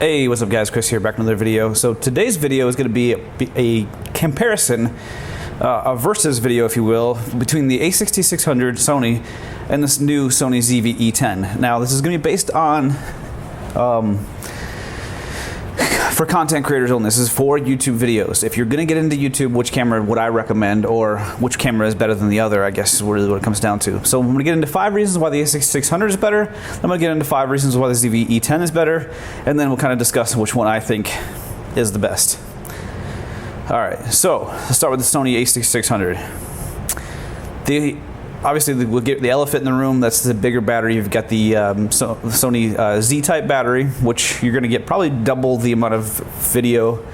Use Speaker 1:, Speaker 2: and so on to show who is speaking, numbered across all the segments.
Speaker 1: Hey, what's up guys, Chris here, back with another video. So today's video is going to be a comparison, a versus video if you will, between the A6600 Sony and this new Sony ZV-E10. Now this is going to be based on, for content creators only, this is for YouTube videos. If you're going to get into YouTube, which camera would I recommend, or which camera is better than the other, I guess is really what it comes down to. So I'm going to get into 5 reasons why the A6600 is better. I'm going to get into 5 reasons why the ZV-E10 is better, and then we'll kind of discuss which one I think is the best. Alright, so let's start with the Sony A6600. Obviously, we'll get the elephant in the room. That's the bigger battery. You've got the Sony Z-type battery, which you're going to get probably double the amount of video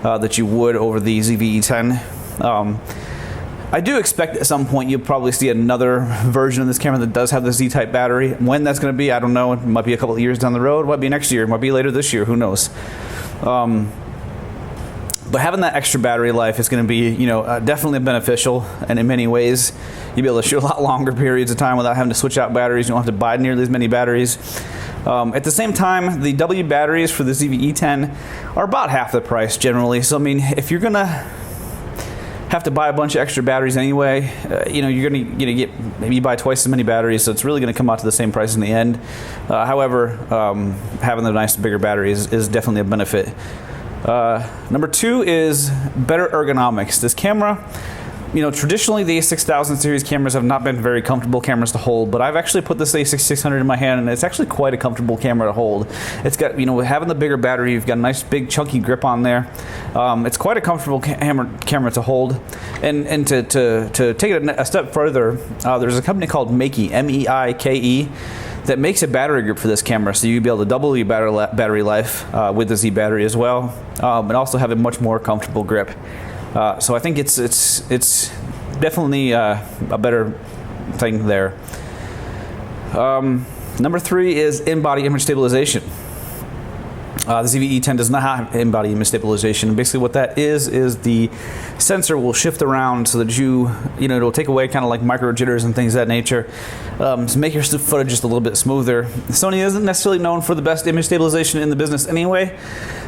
Speaker 1: that you would over the ZV-E10. I do expect at some point you'll probably see another version of this camera that does have the Z-type battery. When that's going to be, I don't know. It might be a couple of years down the road. It might be next year. It might be later this year. Who knows? But having that extra battery life is going to be, definitely beneficial, and in many ways, you'll be able to shoot a lot longer periods of time without having to switch out batteries. You don't have to buy nearly as many batteries. At the same time, the W batteries for the ZV-E10 are about half the price generally. So I mean, if you're gonna have to buy a bunch of extra batteries anyway, you're gonna get maybe buy twice as many batteries, so it's really gonna come out to the same price in the end. However, having the nice bigger batteries is definitely a benefit. Number 2 is better ergonomics. This camera, traditionally the A6000 series cameras have not been very comfortable cameras to hold, but I've actually put this A6600 in my hand and it's actually quite a comfortable camera to hold. It's got, having the bigger battery, you've got a nice big chunky grip on there. It's quite a comfortable camera to hold. And to take it a step further, there's a company called Meike, M-E-I-K-E, that makes a battery grip for this camera, so you'll be able to double your battery life with the Z battery as well, and also have a much more comfortable grip. So I think it's definitely a better thing there. Number 3 is in-body image stabilization. The ZV-E10 does not have in-body image stabilization. Basically what that is the sensor will shift around so that it'll take away kind of like micro jitters and things of that nature, to make your footage just a little bit smoother. Sony isn't necessarily known for the best image stabilization in the business anyway,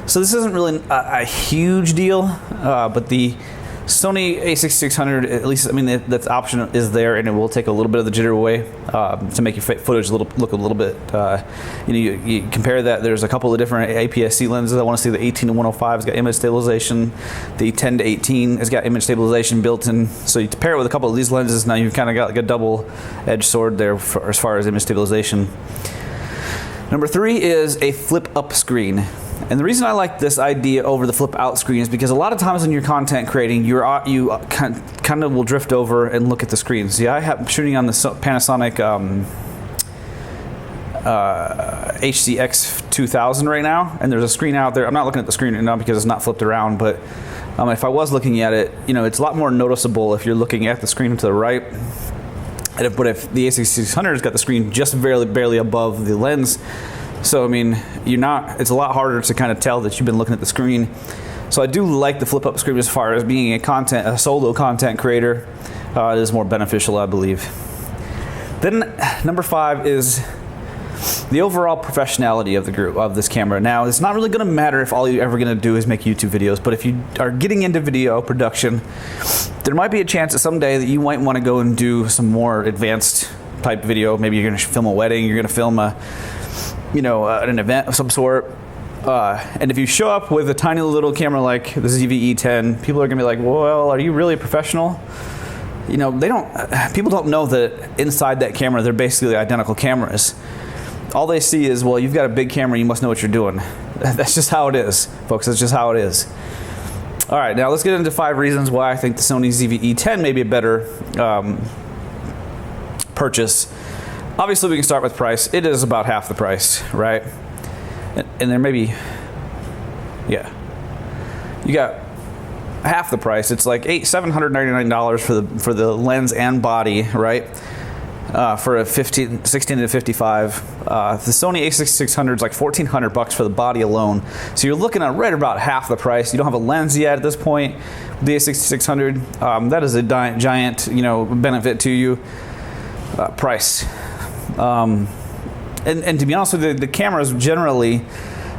Speaker 1: so this isn't really a huge deal, but the Sony A6600, at least, that option is there, and it will take a little bit of the jitter away to make your footage look a little bit. You compare that. There's a couple of different APS-C lenses. I want to see the 18 to 105 has got image stabilization. The 10 to 18 has got image stabilization built in. So you pair it with a couple of these lenses, now you've kind of got like a double-edged sword there as far as image stabilization. Number 3 is a flip-up screen. And the reason I like this idea over the flip out screen is because a lot of times when you're content creating, you kind of will drift over and look at the screen. See, I'm shooting on the Panasonic HCX2000 right now, and there's a screen out there. I'm not looking at the screen right now because it's not flipped around, but if I was looking at it, it's a lot more noticeable if you're looking at the screen to the right. But if the A6600 has got the screen just barely above the lens, so it's a lot harder to kind of tell that you've been looking at the screen. So I do like the flip up screen as far as being a solo content creator. It is more beneficial, I believe. Then number 5 is the overall professionality of this camera. Now, it's not really going to matter if all you're ever going to do is make YouTube videos, but if you are getting into video production, there might be a chance that someday that you might want to go and do some more advanced type video. Maybe you're going to film a wedding, you're going to film an event of some sort, and if you show up with a tiny little camera like the ZV-E10, people are gonna be like, well, are you really a professional? People don't know that inside that camera they're basically identical cameras. All they see is, well, you've got a big camera, you must know what you're doing. That's just how it is, folks. That's just how it is. All right, now let's get into 5 reasons why I think the Sony ZV-E10 may be a better purchase. Obviously, we can start with price. It is about half the price, right? And there may be, yeah. You got half the price. It's like $799 for the lens and body, right? For a 16 to 55. The Sony A6600 is like $1,400 for the body alone. So you're looking at right about half the price. You don't have a lens yet at this point. The A6600, that is a giant, benefit to you. Price. And to be honest with you, the cameras generally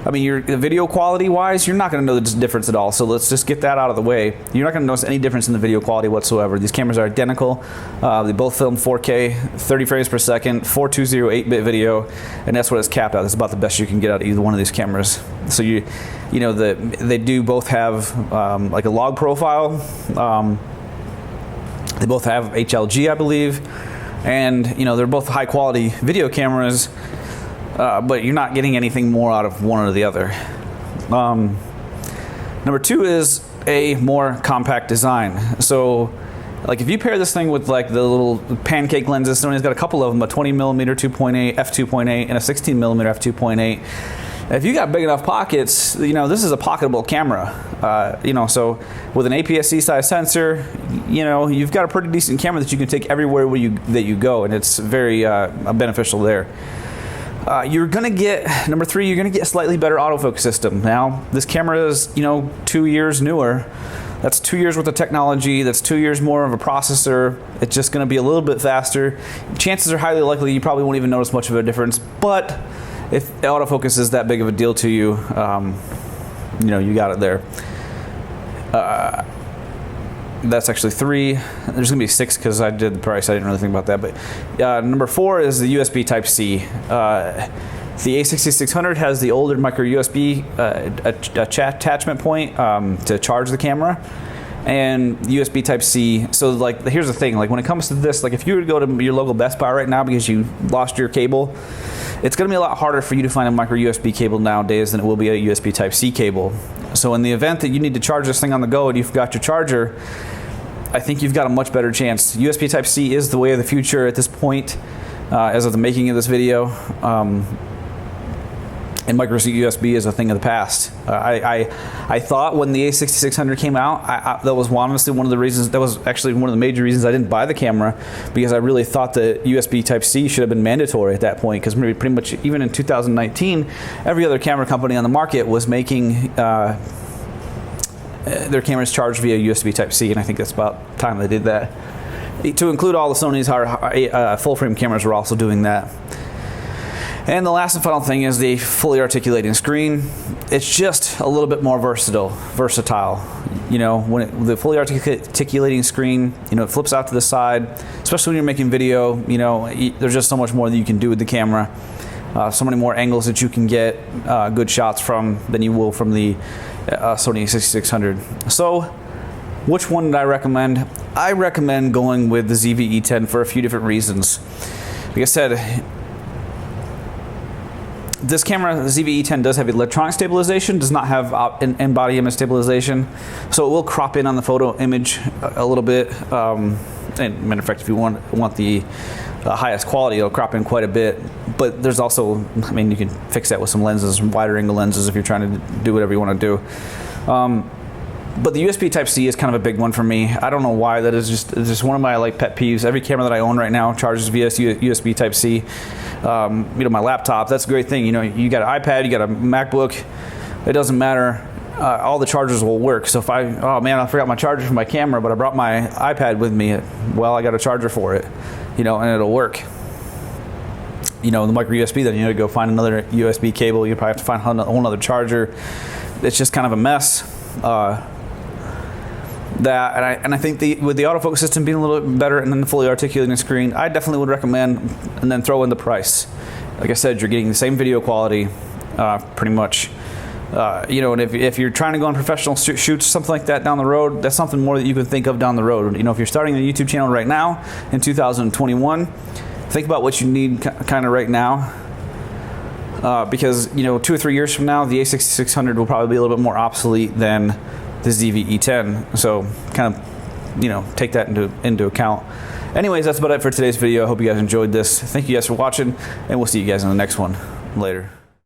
Speaker 1: I mean, the video quality wise, you're not going to know the difference at all. So let's just get that out of the way. You're not going to notice any difference in the video quality whatsoever. These cameras are identical. They both film 4K, 30 frames per second, 420 8-bit video, and that's what it's capped at. That's about the best you can get out of either one of these cameras. So they do both have like a log profile. They both have HLG, I believe, and they're both high quality video cameras. But you're not getting anything more out of one or the other. Number two is a more compact design. So, like if you pair this thing with like the little pancake lenses, Sony's got a couple of them, a 20mm 2.8 f2.8 and a 16mm f2.8. If you got big enough pockets, this is a pocketable camera. So with an APS-C size sensor, you've got a pretty decent camera that you can take everywhere that you go, and it's very beneficial there. You're going to get, number three, you're going to get a slightly better autofocus system. Now, this camera is, 2 years newer. That's 2 years worth of technology. That's 2 years more of a processor. It's just going to be a little bit faster. Chances are highly likely you probably won't even notice much of a difference. But if autofocus is that big of a deal to you, you got it there. That's actually three. There's gonna be six because I did the price. I didn't really think about that. But number four is the USB Type-C. The A6600 has the older micro USB attachment point to charge the camera, and USB Type-C. So like, here's the thing. Like when it comes to this, like if you were to go to your local Best Buy right now because you lost your cable, it's going to be a lot harder for you to find a micro USB cable nowadays than it will be a USB Type-C cable. So in the event that you need to charge this thing on the go and you forgot your charger, I think you've got a much better chance. USB Type-C is the way of the future at this point, as of the making of this video. And micro USB is a thing of the past. I thought when the A6600 came out, that was honestly one of the reasons. That was actually one of the major reasons I didn't buy the camera, because I really thought that USB Type-C should have been mandatory at that point. Because pretty much even in 2019, every other camera company on the market was making their cameras charged via USB Type-C, and I think that's about time they did that. To include all the Sony's full-frame cameras, were also doing that. And the last and final thing is the fully articulating screen. It's just a little bit more versatile. When the fully articulating screen, it flips out to the side, especially when you're making video, there's just so much more that you can do with the camera. So many more angles that you can get good shots from than you will from the Sony A6600. So, which one did I recommend? I recommend going with the ZV-E10 for a few different reasons. Like I said, this camera, the ZV-E10, does have electronic stabilization, does not have in-body image stabilization, so it will crop in on the photo image a little bit. And matter of fact, if you want the highest quality, it'll crop in quite a bit. But there's also, you can fix that with some lenses, wider angle lenses, if you're trying to do whatever you want to do. But the USB Type-C is kind of a big one for me. I don't know why. That is just one of my pet peeves. Every camera that I own right now charges via USB Type-C. My laptop, that's a great thing. You got an iPad, you got a MacBook, it doesn't matter. All the chargers will work. So if I forgot my charger for my camera, but I brought my iPad with me, well, I got a charger for it, and it'll work. The micro USB, then you need to go find another USB cable. You probably have to find a whole other charger. It's just kind of a mess. I think with the autofocus system being a little bit better and then the fully articulating screen, I definitely would recommend, and then throw in the price. Like I said, you're getting the same video quality, pretty much. And if you're trying to go on professional shoots, something like that down the road, that's something more that you can think of down the road. If you're starting a YouTube channel right now in 2021, think about what you need kind of right now. Because 2 or 3 years from now, the A6600 will probably be a little bit more obsolete than the ZV-E10. So kind of, take that into account. Anyways, that's about it for today's video. I hope you guys enjoyed this. Thank you guys for watching, and we'll see you guys in the next one. Later.